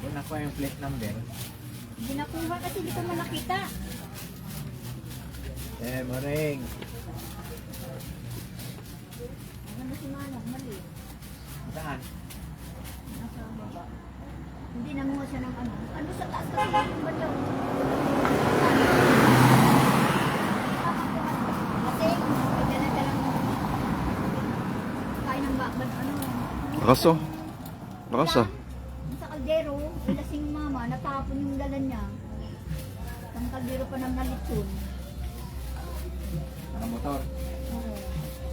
Yung nakuha yung plate number. Hindi nakuha kasi hindi ko man nakita. Moring. Ano si Manong? Mali. Saan? Nasa baba. Hindi nanguha siya ng ano. Ano sa taas kasi yung banda? Kasi, dala-dala mo. Kain ng bakbad, ano. Lakas oh. Lakas ah. Sa kaldero, ilasing mama, natapon yung dala niya. Ang kaldero pa ng nalitsun. Mga motor. Oo.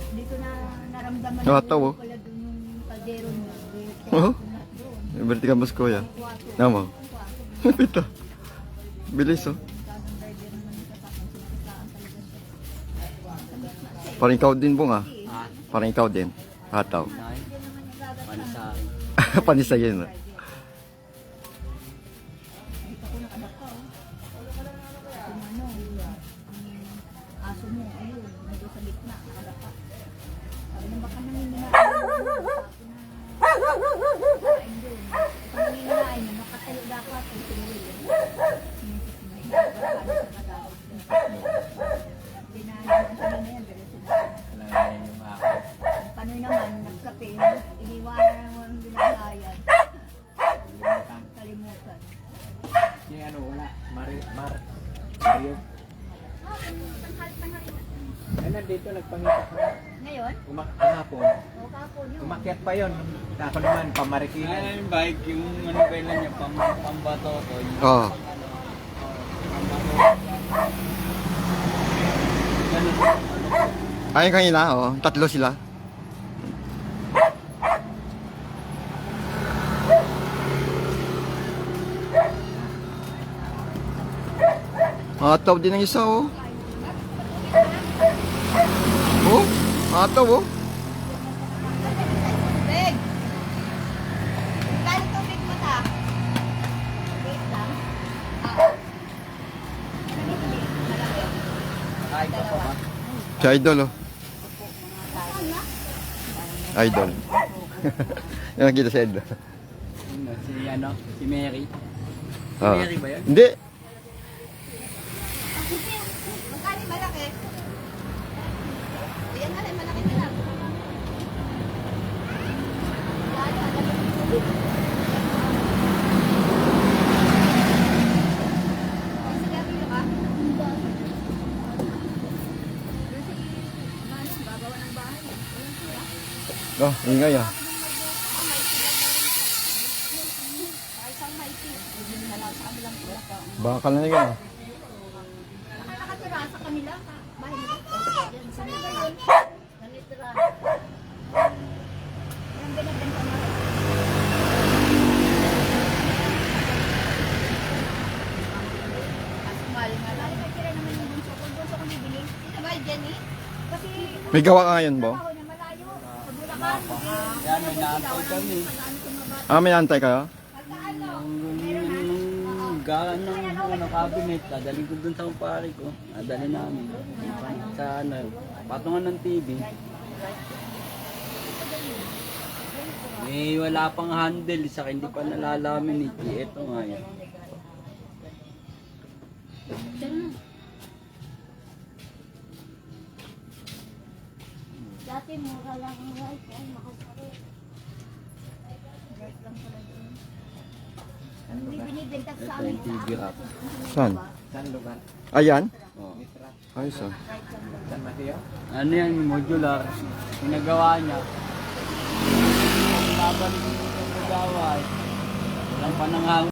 Dito na naramdaman Nakataw, oh. pala dun yung kaldero niya. Oo. Berarti ka mas kuya. Nama. Pita. Bilis oh. Parang ikaw din po nga. Parang ikaw din. Hataw. Panisay. Panisay yun. ah. Dito ko nakadapa, oh. Kung ano, ang aso mo, ayun, nandun sa gitna, nakadapa. Sabi niya, baka nangininain doon. Ito nangininain, makatayo dapat. Alam yung ako. Panoy naman, nagkape, iniwanan naman ang binayad. Kalimutan. Yung ano, wala. Mario. Ay, nandito, nagpangita ko. Ngayon, Kahapon. o kapon yun. Umakyat pa yun. Ako naman, pamarikilan. Ay, yung bike, yung ano kailan niya, pambato ko. Oo. Ayun kanina oh. Tatlo sila. Hataw din ang isa oh. Oh, hataw oh. Big! Kali tubig mo ta? Wait lang. Malaki. Ay, ito pa ba? Si Idol oh. Saan na? Idol. Yung nakita si Idol. Si ano, si Mary. Ah. Mary ba yan? Hindi. Magkano malaki? Ayan na rin, malaki na lang. Sigarilyo ka? Manong, gagawa ng bahay. Walang sila. Oh, ingay ah. Kahit saan maiti. Sa kabilang pula ka. Bakal na yun ah. Nakatira sa kanila. Bahay nila. Yan, sa nila yun. Nanitira. Yung binibenta na. Asmal nga. Lalo may tira naman yung bunso ko. Bunso ko bibili. Sino ba, Jenny? Kasi May gawa ka ngayon bo? trabaho niya malayo. Sa Bulacan. Yan, may naantay kami. Ah, may antay kayo? Gaan ng ano, cabinet, dadalhin ko dun sa kumpare ko. Dadalhin namin. Sa ano, patungan ng TV. Eh, wala pang handle, sa hindi pa nalalamin eh. Ito nga yan. Dati mura lang ang rice. Ay, makasakit. Rice lang pala doon. Hindi binibenta sa Ito amin yung TV rack. Saan? Saan lugar? Ayan? Oh. Mitra. Ayos ah. San Mateo? Ano yan, modular. Pinagawa niya. Babalik ko sa paggawa. Walang pananghang.